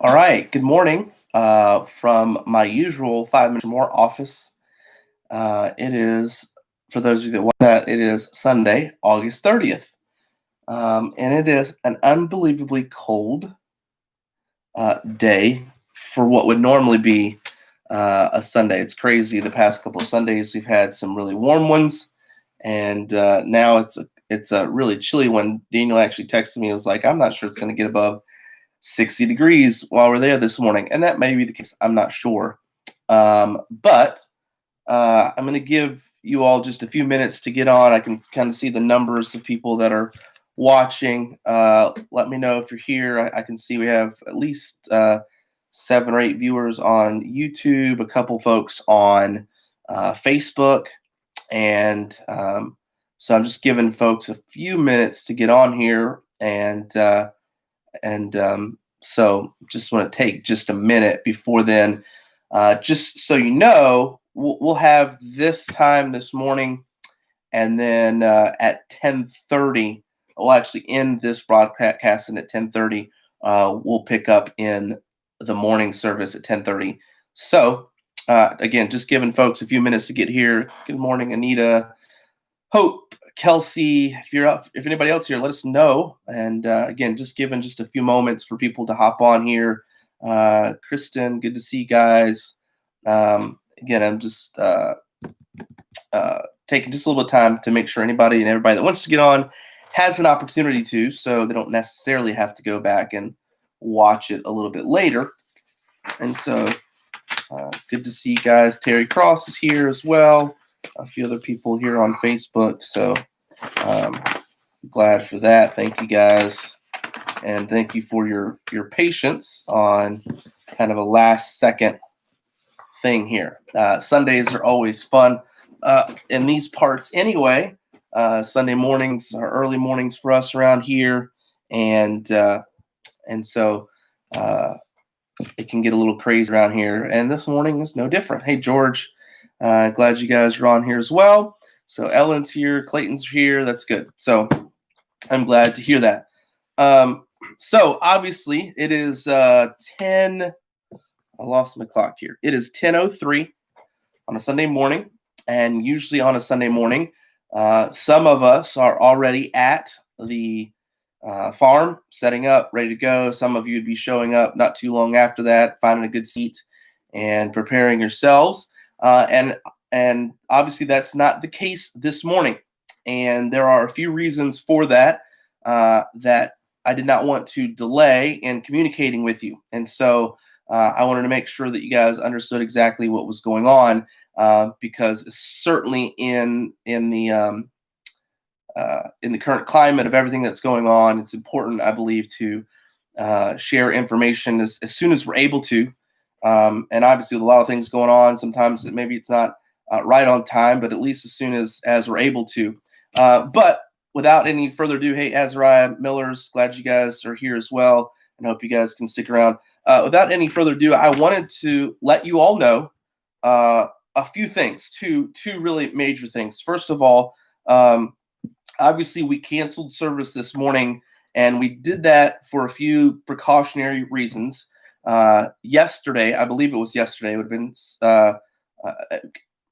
All right. Good morning from my usual 5 minutes or more office. It is, for those of you that want that, it is Sunday, August 30th. And it is an unbelievably cold day for what would normally be a Sunday. It's crazy. The past couple of Sundays, we've had some really warm ones. And now it's a really chilly one. Daniel actually texted me. It was like, I'm not sure it's going to get above 60 degrees while we're there this morning. And that may be the case. I'm not sure. But I'm going to give you all just a few minutes to get on. I can kind of see the numbers of people that are watching. Let me know if you're here. I can see we have at least 7 or 8 viewers on YouTube, a couple folks on Facebook. And so I'm just giving folks a few minutes to get on here. And so just want to take just a minute before then, just so you know, we'll have this time this morning, and then at 10:30, we'll actually end this broadcast, and at 10:30, we'll pick up in the morning service at 10:30. So again, just giving folks a few minutes to get here. Good morning, Anita, Hope, Kelsey. If anybody else here, let us know. And again, just giving just a few moments for people to hop on here. Kristen, good to see you guys. Again, I'm just taking just a little bit of time to make sure anybody and everybody that wants to get on has an opportunity to, so they don't necessarily have to go back and watch it a little bit later. And so good to see you guys. Terry Cross is here as well. A few other people here on Facebook. So glad for that. Thank you guys. And thank you for your patience on kind of a last second thing here. Sundays are always fun in these parts anyway. Sunday mornings are early mornings for us around here. And so it can get a little crazy around here. And this morning is no different. Hey, George. Glad you guys are on here as well. So Ellen's here, Clayton's here. That's good. So I'm glad to hear that. So obviously it is 10. I lost my clock here. It is 10:03 on a Sunday morning, and usually on a Sunday morning, some of us are already at the farm, setting up, ready to go. Some of you would be showing up not too long after that, finding a good seat and preparing yourselves. And obviously that's not the case this morning. And there are a few reasons for that, that I did not want to delay in communicating with you. And so I wanted to make sure that you guys understood exactly what was going on, because certainly in the current climate of everything that's going on, it's important, I believe, to share information as soon as we're able to. And obviously with a lot of things going on, sometimes maybe it's not right on time, but at least as soon as we're able to. But without any further ado, hey, Azariah Millers, glad you guys are here as well, and hope you guys can stick around. Without any further ado, I wanted to let you all know a few things, two really major things. First of all, obviously we canceled service this morning, and we did that for a few precautionary reasons. Yesterday, I believe it was yesterday, it would have been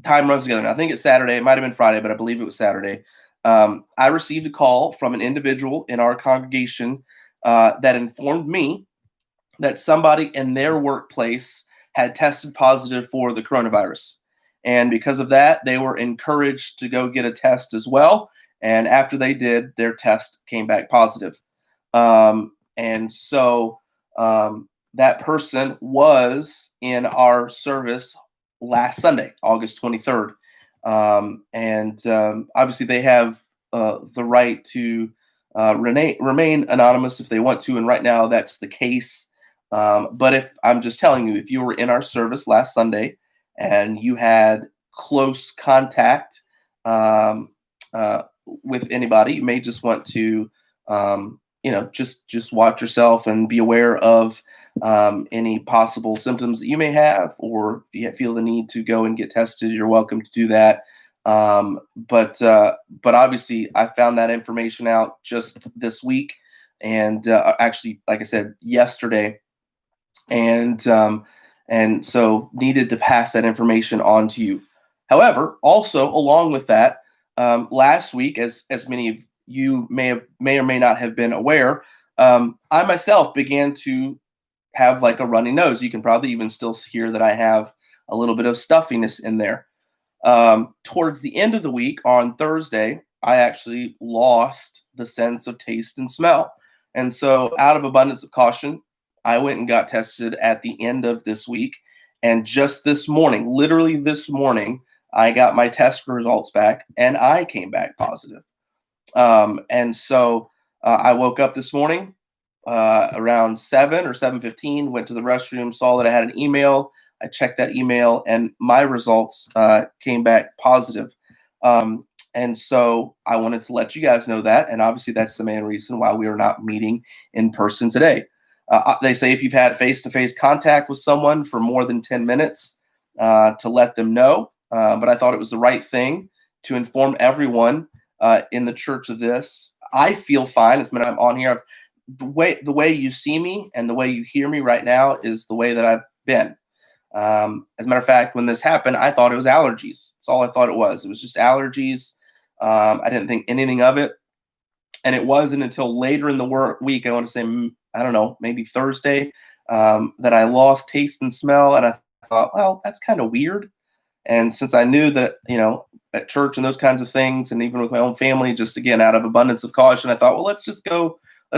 time runs together. Now, I think it's Saturday. It might have been Friday, but I believe it was Saturday. I received a call from an individual in our congregation that informed me that somebody in their workplace had tested positive for the coronavirus. And because of that, they were encouraged to go get a test as well. And after they did, their test came back positive. And so that person was in our service last Sunday, August 23rd. And obviously they have the right to remain anonymous if they want to. And right now that's the case. But if I'm just telling you, if you were in our service last Sunday and you had close contact with anybody, you may just want to, just watch yourself and be aware of any possible symptoms that you may have, or if you feel the need to go and get tested, you're welcome to do that. But obviously I found that information out just this week. And actually, like I said, yesterday, and so needed to pass that information on to you. However, also along with that, last week, as many of you may or may not have been aware, I myself began to have like a runny nose. You can probably even still hear that I have a little bit of stuffiness in there. Towards the end of the week on Thursday, I actually lost the sense of taste and smell. And so, out of abundance of caution, I went and got tested at the end of this week. And just this morning, literally this morning, I got my test results back and I came back positive. And so I woke up this morning around 7 or 7:15, went to the restroom, saw that I had an email. I checked that email, and my results came back positive. And so I wanted to let you guys know that. And obviously, that's the main reason why we are not meeting in person today. They say if you've had face-to-face contact with someone for more than 10 minutes, to let them know. But I thought it was the right thing to inform everyone in the church of this. I feel fine. As I'm on here, the way you see me and the way you hear me right now is the way that I've been. As a matter of fact, when this happened, I thought it was allergies. That's all I thought it was. It was just allergies. I didn't think anything of it. And it wasn't until later in the week, I want to say, I don't know, maybe Thursday, that I lost taste and smell. And I thought, well, that's kind of weird. And since I knew that, at church and those kinds of things, and even with my own family, just again, out of abundance of caution, I thought, well, let's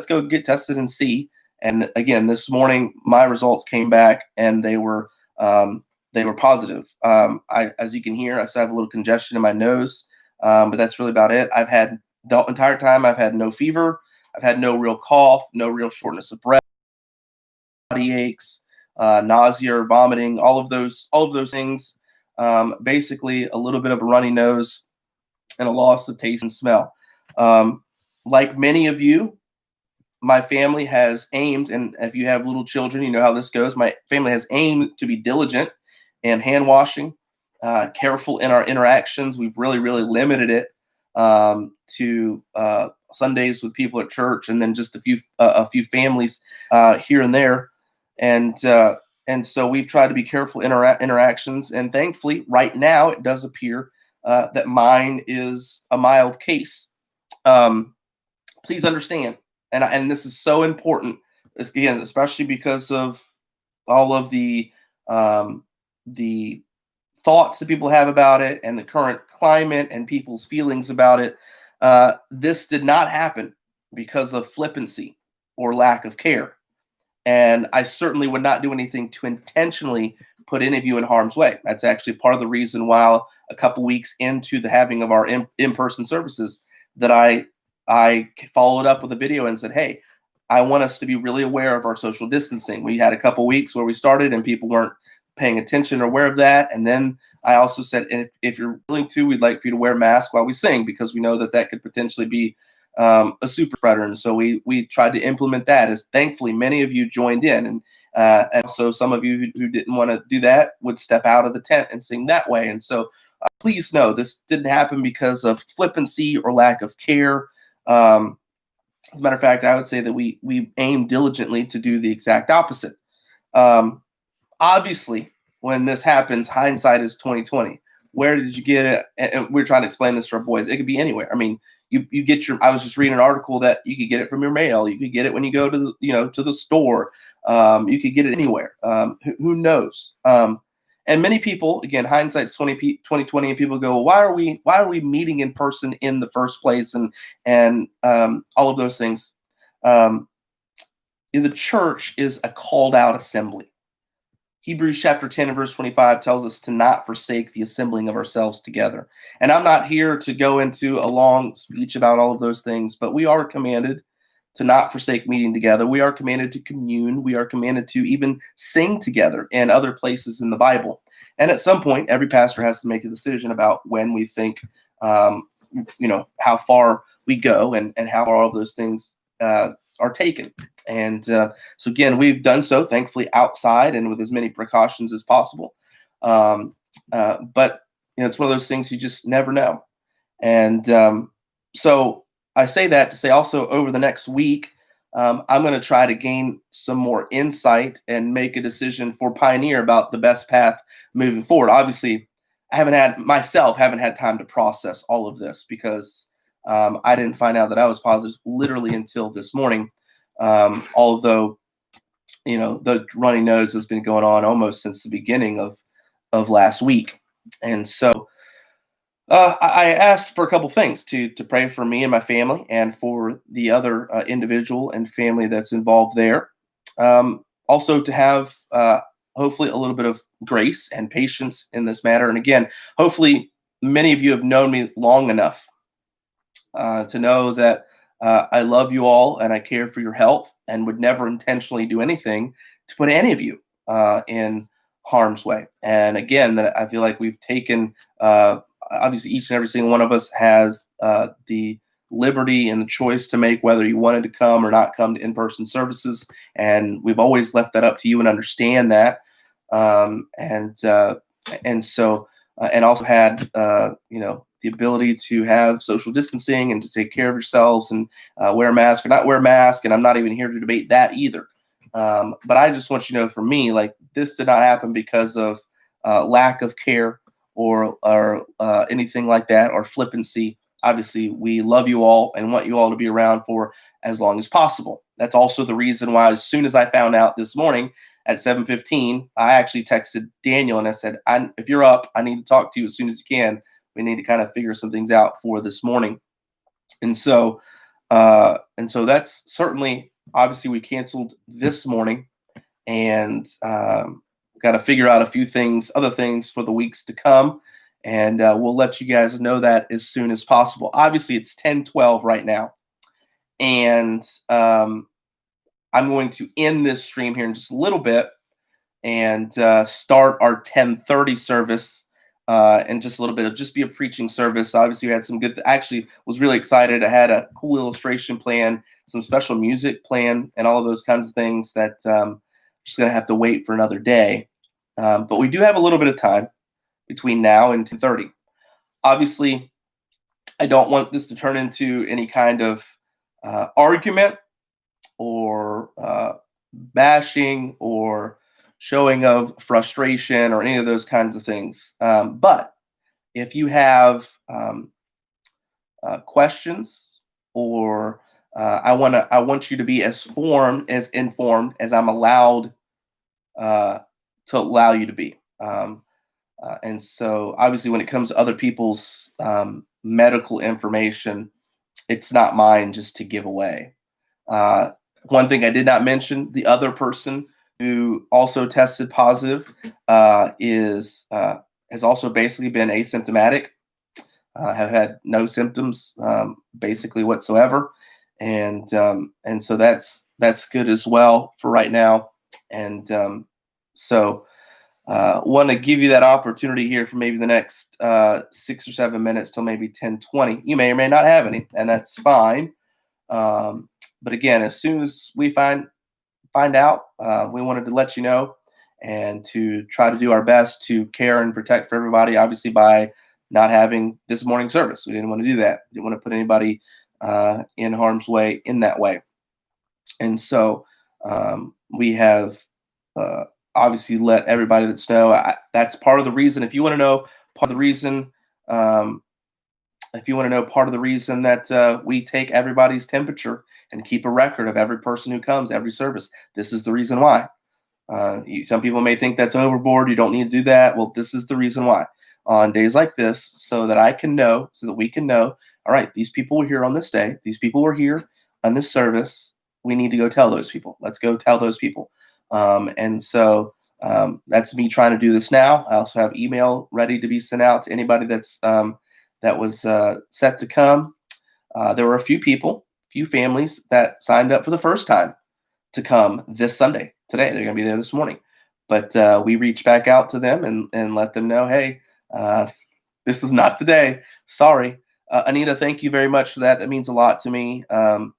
go get tested and see. And again, this morning, my results came back and they were positive. As you can hear, I still have a little congestion in my nose, but that's really about it. The entire time I've had no fever. I've had no real cough, no real shortness of breath, body aches, nausea or vomiting, all of those things. Basically a little bit of a runny nose and a loss of taste and smell. Like many of you, my family has aimed, and if you have little children, you know how this goes. My family has aimed to be diligent in hand washing, careful in our interactions. We've really, really limited it to Sundays with people at church, and then just a few families here and there, and so we've tried to be careful in our interactions. And thankfully, right now, it does appear that mine is a mild case. Please understand. And this is so important, again, especially because of all of the thoughts that people have about it and the current climate and people's feelings about it. This did not happen because of flippancy or lack of care. And I certainly would not do anything to intentionally put any of you in harm's way. That's actually part of the reason why a couple weeks into the having of our in-person services that I followed up with a video and said, hey, I want us to be really aware of our social distancing. We had a couple weeks where we started and people weren't paying attention or aware of that. And then I also said, if you're willing to, we'd like for you to wear a mask while we sing, because we know that could potentially be a super spreader. And so we tried to implement that, as thankfully many of you joined in. And also some of you who didn't want to do that would step out of the tent and sing that way. And so please know this didn't happen because of flippancy or lack of care. As a matter of fact, I would say that we aim diligently to do the exact opposite. Obviously, when this happens, hindsight is 2020. Where did you get it? And we're trying to explain this to our boys. It could be anywhere. I mean, you get I was just reading an article that you could get it from your mail. You could get it when you go to to the store. You could get it anywhere. Who knows? And many people, again, hindsight's 2020, and people go, well, why are we meeting in person in the first place? And all of those things. The church is a called out assembly. Hebrews chapter 10 and verse 25 tells us to not forsake the assembling of ourselves together. And I'm not here to go into a long speech about all of those things, but we are commanded to not forsake meeting together. We are commanded to commune. We are commanded to even sing together in other places in the Bible. And at some point, every pastor has to make a decision about when we think, how far we go and how far all of those things are taken. And so again, we've done so, thankfully, outside and with as many precautions as possible. But it's one of those things you just never know. And so I say that to say also over the next week, I'm going to try to gain some more insight and make a decision for Pioneer about the best path moving forward. Obviously, I haven't had time to process all of this because I didn't find out that I was positive literally until this morning. Although, the runny nose has been going on almost since the beginning of last week. And so I asked for a couple things to pray for me and my family, and for the other individual and family that's involved there. Also, to have hopefully a little bit of grace and patience in this matter. And again, hopefully, many of you have known me long enough to know that I love you all and I care for your health and would never intentionally do anything to put any of you in harm's way. And again, that I feel like we've taken, obviously, each and every single one of us has the liberty and the choice to make whether you wanted to come or not come to in-person services. And we've always left that up to you and understand that. And so, and also had, the ability to have social distancing and to take care of yourselves and wear a mask or not wear a mask. And I'm not even here to debate that either. But I just want you to know, for me, like, this did not happen because of lack of care or anything like that, or flippancy. Obviously, we love you all and want you all to be around for as long as possible. That's also the reason why, as soon as I found out this morning at 7:15, I actually texted Daniel and I said, if you're up, I need to talk to you as soon as you can. We need to kind of figure some things out for this morning. And so that's certainly, obviously, we canceled this morning, and got to figure out a few other things for the weeks to come. And we'll let you guys know that as soon as possible. Obviously, it's 10:12 right now. And I'm going to end this stream here in just a little bit and start our 10:30 service in just a little bit. It'll just be a preaching service. Obviously, we had some good, actually was really excited. I had a cool illustration plan, some special music plan, and all of those kinds of things that just going to have to wait for another day. But we do have a little bit of time between now and 10:30. Obviously, I don't want this to turn into any kind of argument or bashing or showing of frustration or any of those kinds of things. But if you have questions, or I want you to be as informed as I'm allowed to allow you to be. And so, obviously, when it comes to other people's medical information, it's not mine just to give away. One thing I did not mention: the other person who also tested positive has also basically been asymptomatic, have had no symptoms basically whatsoever, and so that's good as well for right now. And so want to give you that opportunity here for maybe the next 6 or 7 minutes till maybe 10:20. You may or may not have any, and that's fine. But again, as soon as we find out, we wanted to let you know, and to try to do our best to care and protect for everybody, obviously, by not having this morning service. We didn't want to do that. We didn't want to put anybody in harm's way in that way. And so we have obviously let everybody that's know. That's part of the reason. If you want to know part of the reason, that we take everybody's temperature and keep a record of every person who comes, every service, this is the reason why. Some people may think that's overboard. You don't need to do that. Well, this is the reason why. On days like this, so that I can know, so that we can know, all right, these people were here on this day. These people were here on this service. We need to go tell those people. Let's go tell those people. And so that's me trying to do this now. I also have email ready to be sent out to anybody that was set to come. There were a few families that signed up for the first time to come this Sunday. Today, they're going to be there this morning. But we reached back out to them and let them know, hey, this is not the day. Sorry. Anita, thank you very much for that. That means a lot to me. Yeah,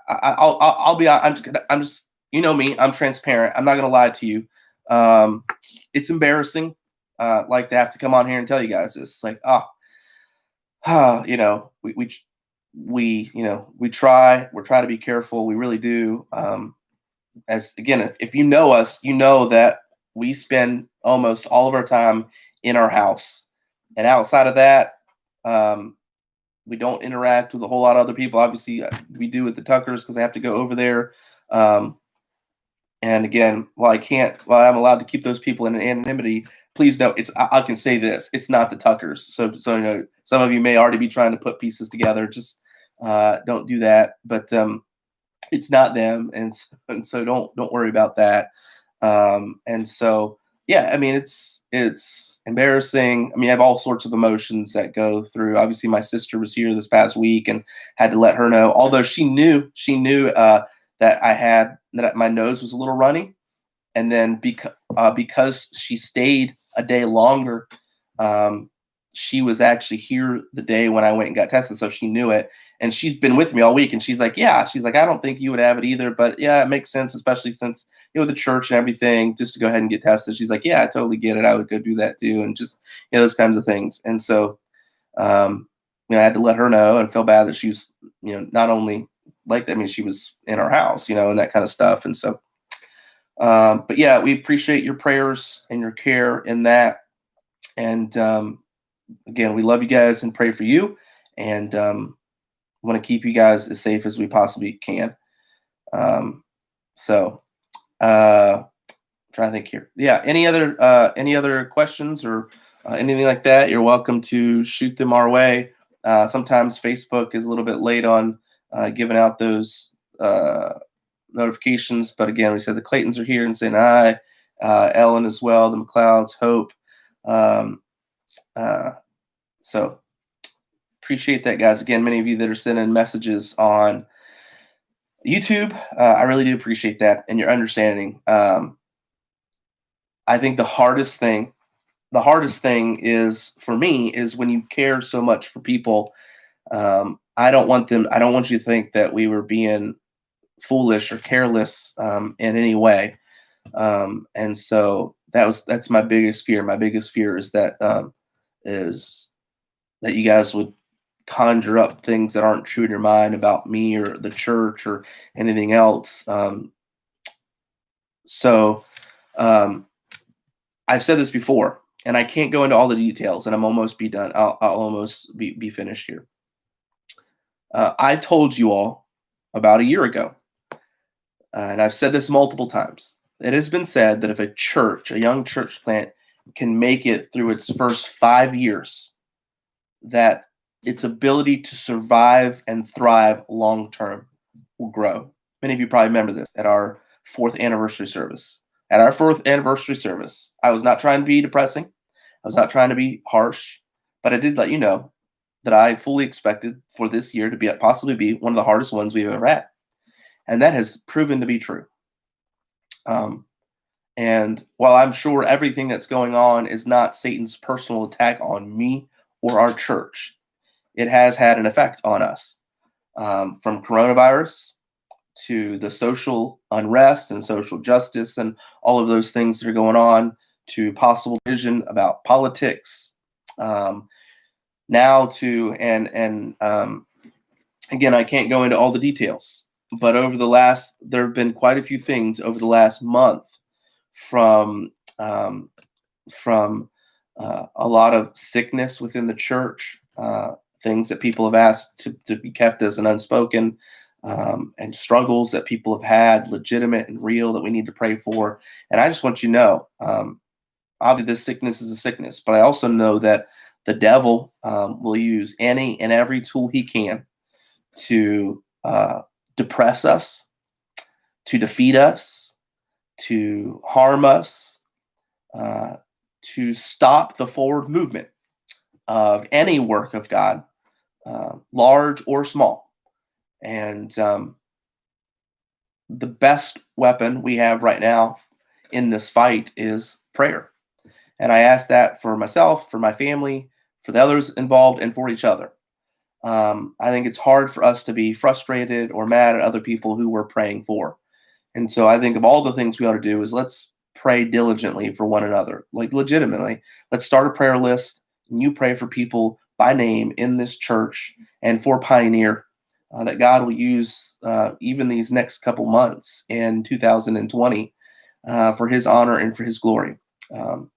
I'll be. I'm just. You know me. I'm transparent. I'm not going to lie to you. It's embarrassing. Like, to have to come on here and tell you guys this. Like, we we try to be careful. We really do. As again, if you know us, you know that we spend almost all of our time in our house, and outside of that, um, we don't interact with a whole lot of other people. Obviously, we do with the Tuckers because I have to go over there. Um, and again, while I'm allowed to keep those people in anonymity, please know I can say this: it's not the Tuckers. So some of you may already be trying to put pieces together. Just don't do that. But it's not them, and so don't worry about that. And so yeah, I mean it's embarrassing. I mean, I have all sorts of emotions that go through. Obviously, my sister was here this past week and had to let her know. Although she knew that my nose was a little runny, and then because she stayed a day longer, um, she was actually here the day when I went and got tested, so she knew it. And she's been with me all week, and she's like, I don't think you would have it either, but yeah, it makes sense, especially since the church and everything, just to go ahead and get tested. She's like, yeah, I totally get it. I would go do that too, and just those kinds of things. And so, um, I had to let her know and feel bad that she was, not only like that. I mean, she was in our house, and that kind of stuff. And so, but yeah, we appreciate your prayers and your care in that. And again, we love you guys and pray for you, and want to keep you guys as safe as we possibly can. Um, so, trying to think here. Yeah, any other questions or anything like that? You're welcome to shoot them our way. Sometimes Facebook is a little bit late on giving out those notifications, but again, we said the Claytons are here and saying hi, Ellen as well, the McLeods, Hope. Um, so appreciate that, guys. Again, many of you that are sending messages on YouTube, I really do appreciate that and your understanding. I think the hardest thing is for me is when you care so much for people. I don't want you to think that we were being foolish or careless in any way. And so that's my biggest fear. My biggest fear is that you guys would conjure up things that aren't true in your mind about me or the church or anything else. So I've said this before, and I can't go into all the details, and I'm almost be done. I'll almost be finished here. I told you all about a year ago, and I've said this multiple times. It has been said that if a young church plant, can make it through its first 5 years, that its ability to survive and thrive long term will grow. Many of you probably remember this at our 4th anniversary service. At our 4th anniversary service, I was not trying to be depressing. I was not trying to be harsh, but I did let you know that I fully expected for this year to possibly be one of the hardest ones we've ever had. And that has proven to be true. And while I'm sure everything that's going on is not Satan's personal attack on me or our church, it has had an effect on us. From coronavirus to the social unrest and social justice and all of those things that are going on, to possible vision about politics, now to again, I can't go into all the details, but there have been quite a few things over the last month from a lot of sickness within the church, things that people have asked to be kept as an unspoken, and struggles that people have had, legitimate and real, that we need to pray for. And I just want you to know, obviously this sickness is a sickness, but I also know that the devil will use any and every tool he can to depress us, to defeat us, to harm us, to stop the forward movement of any work of God, large or small. And the best weapon we have right now in this fight is prayer. And I ask that for myself, for my family, for the others involved, and for each other. I think it's hard for us to be frustrated or mad at other people who we're praying for. And so I think of all the things we ought to do is let's pray diligently for one another, like legitimately. Let's start a prayer list, and you pray for people by name in this church and for Pioneer, that God will use even these next couple months in 2020 for His honor and for His glory. Um,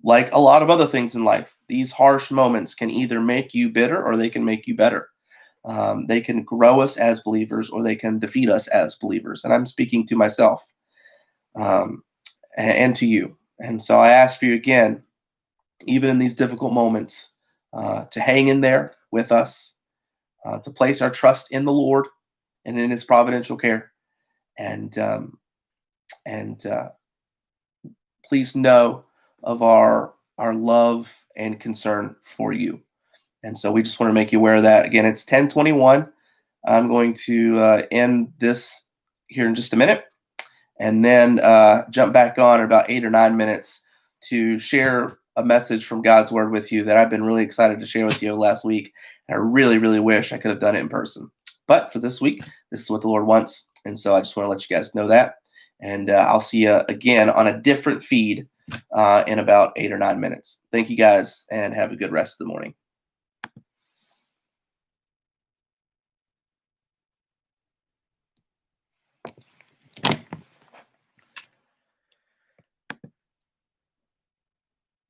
like a lot of other things in life, these harsh moments can either make you bitter or they can make you better. They can grow us as believers or they can defeat us as believers. And I'm speaking to myself um, and to you. And so I ask for you again, even in these difficult moments, to hang in there with us, to place our trust in the Lord and in His providential care. And please know of our love and concern for you. And so we just want to make you aware of that. Again, it's 10:21. I'm going to end this here in just a minute, and then jump back on in about 8 or 9 minutes to share a message from God's Word with you that I've been really excited to share with you last week. And I really, really wish I could have done it in person. But for this week, this is what the Lord wants. And so I just want to let you guys know that. And I'll see you again on a different feed in about 8 or 9 minutes. Thank you guys, and have a good rest of the morning.